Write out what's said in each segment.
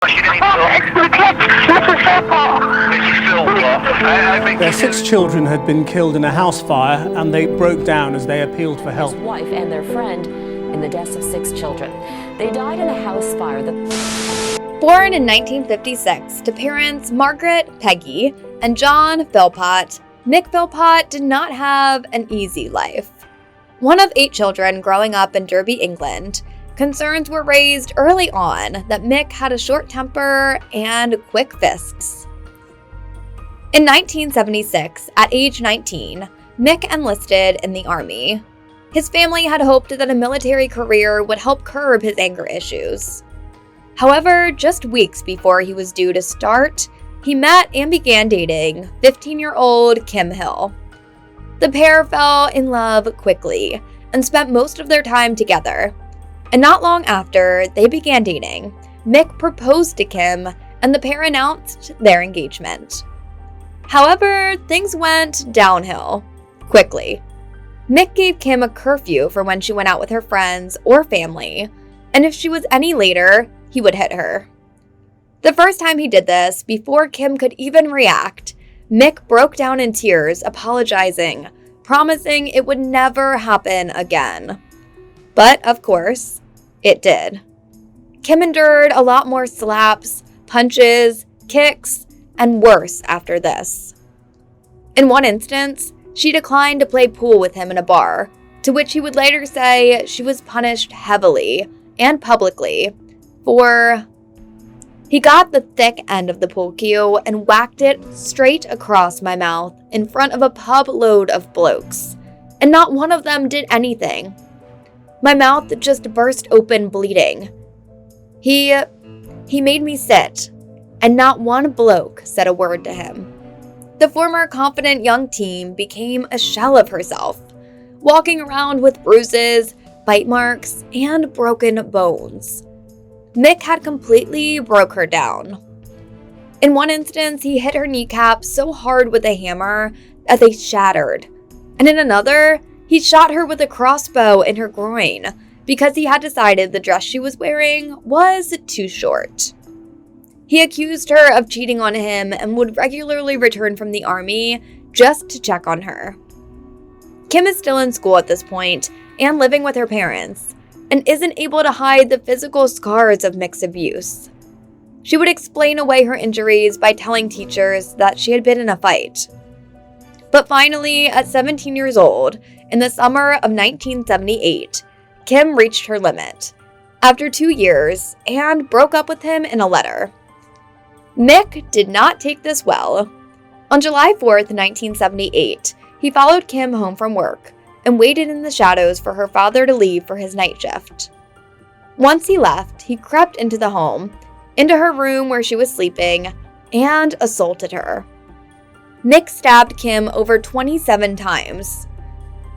What's your name, Phil? It's Mrs. Philpott. Mrs. Philpott. I think Their 6 children had been killed in a house fire and they broke down as they appealed for help. His wife and their friend in the deaths of 6 children. They died in a house fire. Born in 1956 to parents Margaret, Peggy, and John Philpott, Mick Philpott did not have an easy life. One of 8 children growing up in Derby, England, concerns were raised early on that Mick had a short temper and quick fists. In 1976, at age 19, Mick enlisted in the Army. His family had hoped that a military career would help curb his anger issues. However, just weeks before he was due to start, he met and began dating 15-year-old Kim Hill. The pair fell in love quickly and spent most of their time together. And not long after they began dating, Mick proposed to Kim and the pair announced their engagement. However, things went downhill quickly. Mick gave Kim a curfew for when she went out with her friends or family, and if she was any later, he would hit her. The first time he did this, before Kim could even react, Mick broke down in tears, apologizing, promising it would never happen again. But, of course, it did. Kim endured a lot more slaps, punches, kicks, and worse after this. In one instance, she declined to play pool with him in a bar, to which he would later say she was punished heavily and publicly for... He got the thick end of the pool cue and whacked it straight across my mouth in front of a pub load of blokes, and not one of them did anything. My mouth just burst open bleeding. He made me sit, and not one bloke said a word to him. The former confident young teen became a shell of herself, walking around with bruises, bite marks, and broken bones. Mick had completely broke her down. In one instance, he hit her kneecap so hard with a hammer that they shattered, and in another, he shot her with a crossbow in her groin because he had decided the dress she was wearing was too short. He accused her of cheating on him and would regularly return from the army just to check on her. Kim is still in school at this point and living with her parents, and isn't able to hide the physical scars of Mick's abuse. She would explain away her injuries by telling teachers that she had been in a fight. But finally, at 17 years old, in the summer of 1978, Kim reached her limit, after 2 years, and broke up with him in a letter. Mick did not take this well. On July 4th, 1978, he followed Kim home from work and waited in the shadows for her father to leave for his night shift. Once he left, he crept into the home, into her room where she was sleeping, and assaulted her. Mick stabbed Kim over 27 times.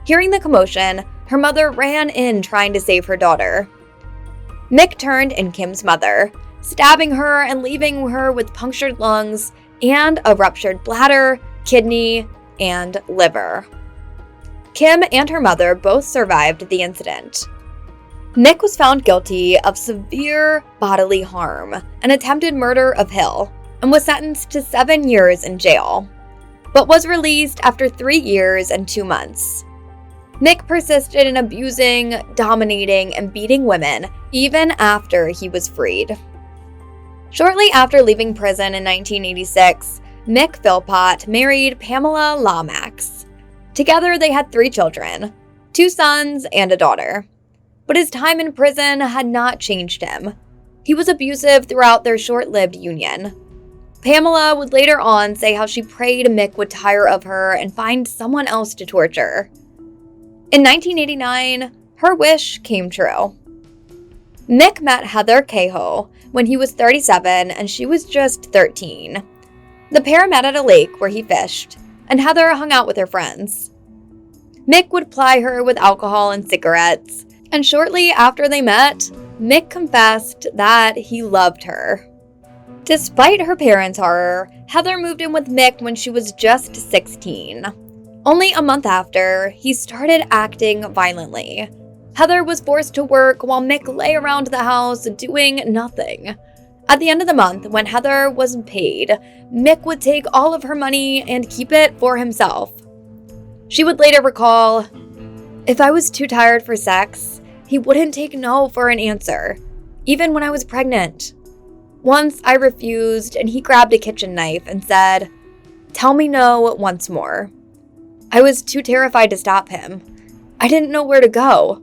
Hearing the commotion, her mother ran in trying to save her daughter. Mick turned in Kim's mother, stabbing her and leaving her with punctured lungs and a ruptured bladder, kidney, and liver. Kim and her mother both survived the incident. Mick was found guilty of severe bodily harm and attempted murder of Hill and was sentenced to 7 years in jail, but was released after 3 years and 2 months. Mick persisted in abusing, dominating, and beating women even after he was freed. Shortly after leaving prison in 1986, Mick Philpott married Pamela Lomax. Together they had 3 children, 2 sons and a daughter. But his time in prison had not changed him. He was abusive throughout their short-lived union. Pamela would later on say how she prayed Mick would tire of her and find someone else to torture. In 1989, her wish came true. Mick met Heather Cahill when he was 37 and she was just 13. The pair met at a lake where he fished, and Heather hung out with her friends. Mick would ply her with alcohol and cigarettes, and shortly after they met, Mick confessed that he loved her. Despite her parents' horror, Heather moved in with Mick when she was just 16. Only a month after, he started acting violently. Heather was forced to work while Mick lay around the house doing nothing. At the end of the month, when Heather wasn't paid, Mick would take all of her money and keep it for himself. She would later recall, "If I was too tired for sex, he wouldn't take no for an answer, even when I was pregnant. Once I refused and he grabbed a kitchen knife and said, 'Tell me no once more.' I was too terrified to stop him. I didn't know where to go.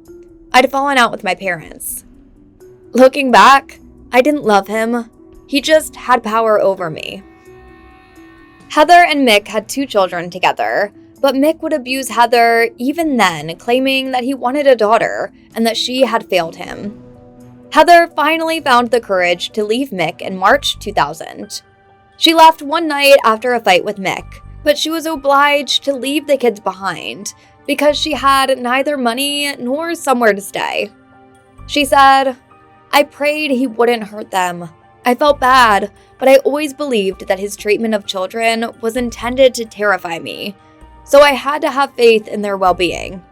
I'd fallen out with my parents. Looking back, I didn't love him. He just had power over me." Heather and Mick had 2 children together, but Mick would abuse Heather even then, claiming that he wanted a daughter and that she had failed him. Heather finally found the courage to leave Mick in March 2000. She left one night after a fight with Mick, but she was obliged to leave the kids behind because she had neither money nor somewhere to stay. She said, "I prayed he wouldn't hurt them. I felt bad, but I always believed that his treatment of children was intended to terrify me, so I had to have faith in their well-being."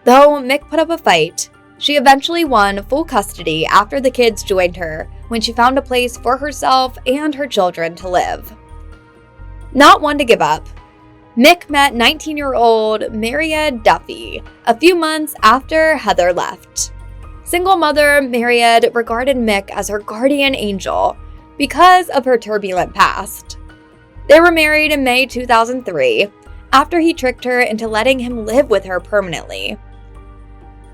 Though Mick put up a fight, she eventually won full custody after the kids joined her when she found a place for herself and her children to live. Not one to give up, Mick met 19-year-old Margaret Duffy a few months after Heather left. Single mother Margaret regarded Mick as her guardian angel because of her turbulent past. They were married in May 2003 after he tricked her into letting him live with her permanently.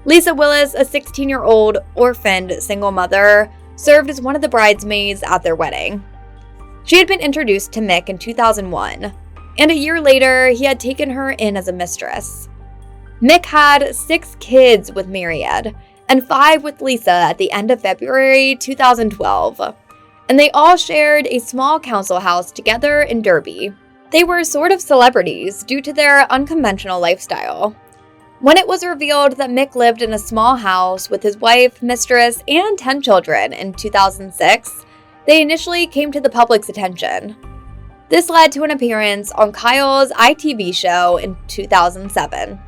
Lisa Willis, a 16-year-old orphaned single mother, served as one of the bridesmaids at their wedding. She had been introduced to Mick in 2001, and a year later, he had taken her in as a mistress. Mick had 6 kids with Margaret and 5 with Lisa at the end of February 2012, and they all shared a small council house together in Derby. They were sort of celebrities due to their unconventional lifestyle. When it was revealed that Mick lived in a small house with his wife, mistress, and 10 children in 2006, they initially came to the public's attention. This led to an appearance on Kyle's ITV show in 2007.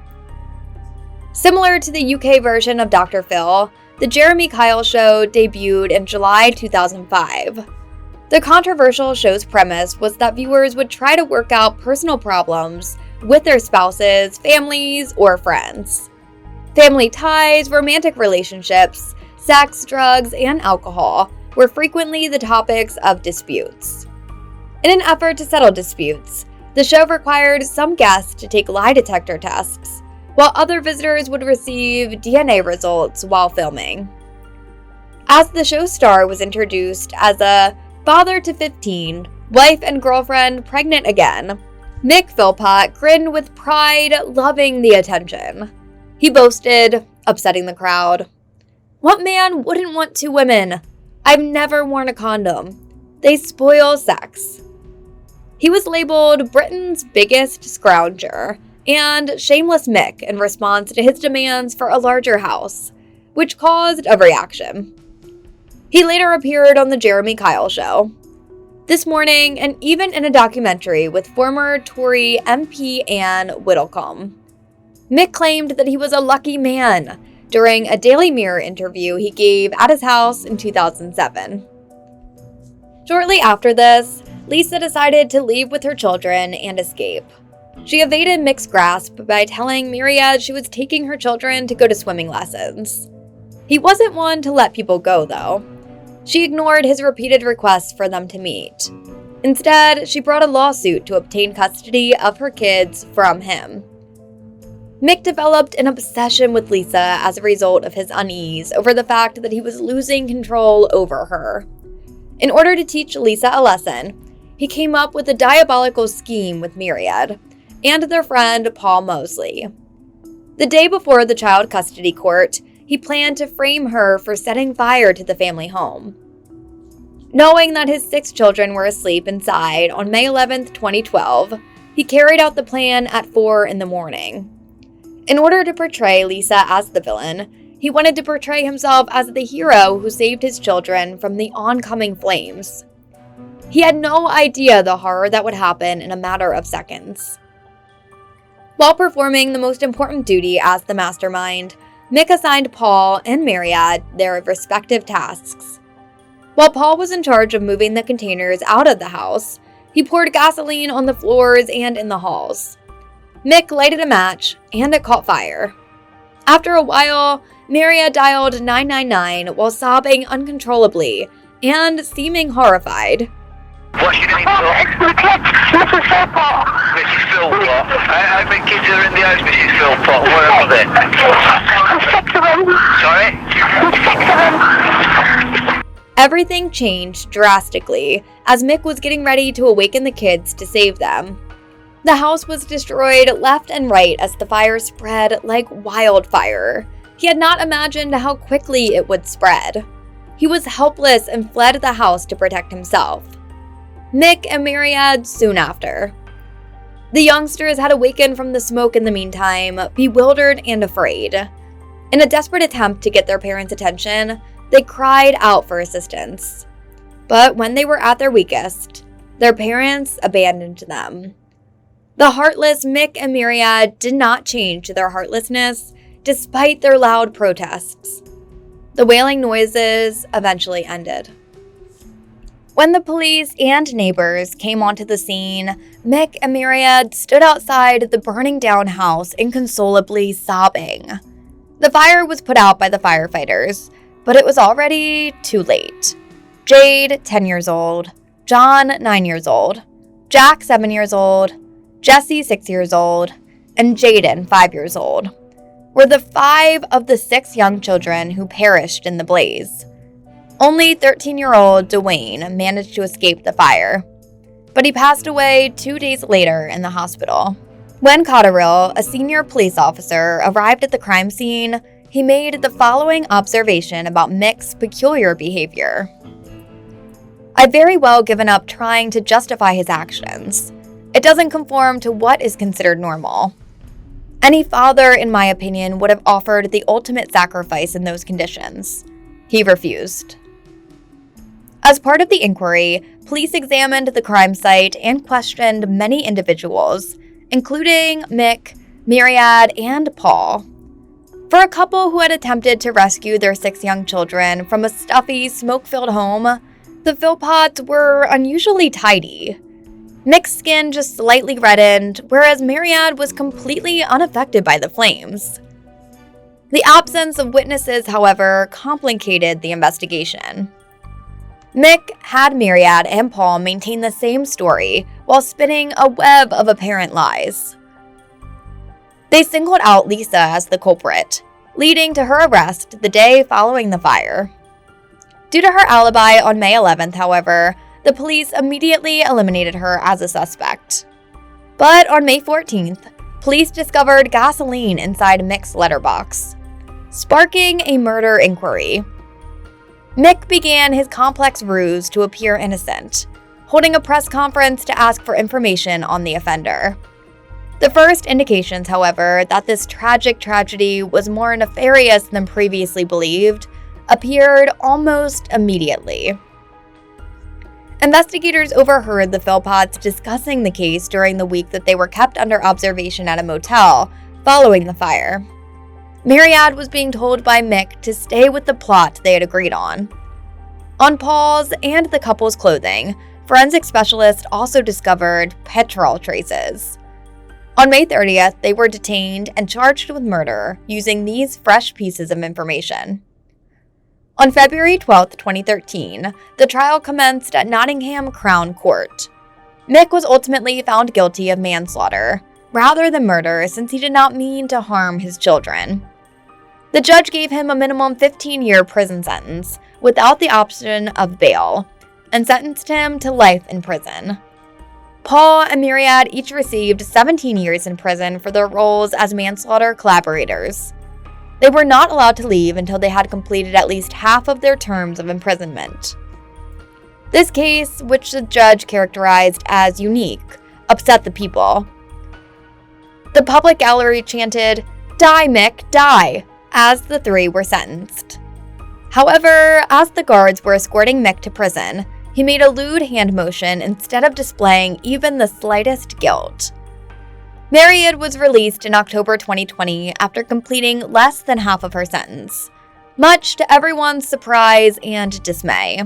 Similar to the UK version of Dr. Phil, the Jeremy Kyle show debuted in July 2005. The controversial show's premise was that viewers would try to work out personal problems with their spouses, families, or friends. Family ties, romantic relationships, sex, drugs, and alcohol were frequently the topics of disputes. In an effort to settle disputes, the show required some guests to take lie detector tests, while other visitors would receive DNA results while filming. As the show star was introduced as a father to 15, wife and girlfriend pregnant again, Mick Philpott grinned with pride, loving the attention. He boasted, upsetting the crowd, "What man wouldn't want 2 women? I've never worn a condom. They spoil sex." He was labeled Britain's biggest scrounger and Shameless Mick in response to his demands for a larger house, which caused a reaction. He later appeared on the Jeremy Kyle show. This Morning, and even in a documentary with former Tory MP Anne Whittlecombe. Mick claimed that he was a lucky man during a Daily Mirror interview he gave at his house in 2007. Shortly after this, Lisa decided to leave with her children and escape. She evaded Mick's grasp by telling Margaret she was taking her children to go to swimming lessons. He wasn't one to let people go, though. She ignored his repeated requests for them to meet. Instead, she brought a lawsuit to obtain custody of her kids from him. Mick developed an obsession with Lisa as a result of his unease over the fact that he was losing control over her. In order to teach Lisa a lesson, he came up with a diabolical scheme with Margaret and their friend Paul Mosley. The day before the child custody court, he planned to frame her for setting fire to the family home. Knowing that his 6 children were asleep inside on May 11, 2012, he carried out the plan at 4 in the morning. In order to portray Lisa as the villain, he wanted to portray himself as the hero who saved his children from the oncoming flames. He had no idea the horror that would happen in a matter of seconds. While performing the most important duty as the mastermind, Mick assigned Paul and Margaret their respective tasks. While Paul was in charge of moving the containers out of the house, he poured gasoline on the floors and in the halls. Mick lighted a match, and it caught fire. After a while, Maria dialed 999 while sobbing uncontrollably and seeming horrified. What's your name, Oh, Phil? it's my kid, Mrs. Philpott. Mrs. Philpott. How many kids are in the house, Mrs. Philpott? Where are they? Six of them. Sorry? Six of them. Everything changed drastically as Mick was getting ready to awaken the kids to save them. The house was destroyed left and right as the fire spread like wildfire. He had not imagined how quickly it would spread. He was helpless and fled the house to protect himself. Mick and Myriad soon after. The youngsters had awakened from the smoke in the meantime, bewildered and afraid. In a desperate attempt to get their parents' attention, they cried out for assistance. But when they were at their weakest, their parents abandoned them. The heartless Mick and Myriad did not change their heartlessness despite their loud protests. The wailing noises eventually ended. When the police and neighbors came onto the scene, Mick and Myriad stood outside the burning down house inconsolably sobbing. The fire was put out by the firefighters, but it was already too late. Jade, 10 years old, John, 9 years old, Jack, 7 years old, Jesse, 6 years old, and Jaden, 5 years old, were the 5 of the 6 young children who perished in the blaze. Only 13-year-old Dwayne managed to escape the fire, but he passed away 2 days later in the hospital. When Cotterill, a senior police officer, arrived at the crime scene, he made the following observation about Mick's peculiar behavior. "I've very well given up trying to justify his actions. It doesn't conform to what is considered normal. Any father, in my opinion, would have offered the ultimate sacrifice in those conditions. He refused." As part of the inquiry, police examined the crime site and questioned many individuals, including Mick, Myriad, and Paul. For a couple who had attempted to rescue their 6 young children from a stuffy, smoke-filled home, the Philpotts were unusually tidy. Mick's skin just slightly reddened, whereas Myriad was completely unaffected by the flames. The absence of witnesses, however, complicated the investigation. Mick had Myriad and Paul maintain the same story while spinning a web of apparent lies. They singled out Lisa as the culprit, leading to her arrest the day following the fire. Due to her alibi on May 11th, however, the police immediately eliminated her as a suspect. But on May 14th, police discovered gasoline inside Mick's letterbox, sparking a murder inquiry. Mick began his complex ruse to appear innocent, holding a press conference to ask for information on the offender. The first indications, however, that this tragic tragedy was more nefarious than previously believed appeared almost immediately. Investigators overheard the Philpotts discussing the case during the week that they were kept under observation at a motel following the fire. Myriad was being told by Mick to stay with the plot they had agreed on. On Paul's and the couple's clothing, forensic specialists also discovered petrol traces. On May 30th, they were detained and charged with murder using these fresh pieces of information. On February 12, 2013, the trial commenced at Nottingham Crown Court. Mick was ultimately found guilty of manslaughter, rather than murder, since he did not mean to harm his children. The judge gave him a minimum 15-year prison sentence, without the option of bail, and sentenced him to life in prison. Paul and Myriad each received 17 years in prison for their roles as manslaughter collaborators. They were not allowed to leave until they had completed at least half of their terms of imprisonment. This case, which the judge characterized as unique, upset the people. The public gallery chanted, "Die, Mick, die," as the 3 were sentenced. However, as the guards were escorting Mick to prison, he made a lewd hand motion instead of displaying even the slightest guilt. Myriad was released in October 2020 after completing less than half of her sentence, much to everyone's surprise and dismay.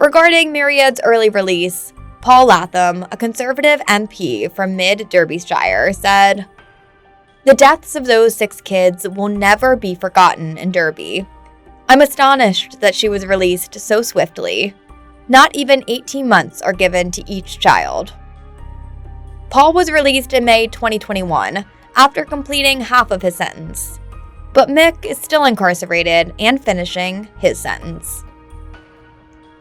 Regarding Myriad's early release, Paul Latham, a conservative MP from Mid-Derbyshire, said, "The deaths of those 6 kids will never be forgotten in Derby. I'm astonished that she was released so swiftly. Not even 18 months are given to each child." Paul was released in May 2021 after completing half of his sentence. But Mick is still incarcerated and finishing his sentence.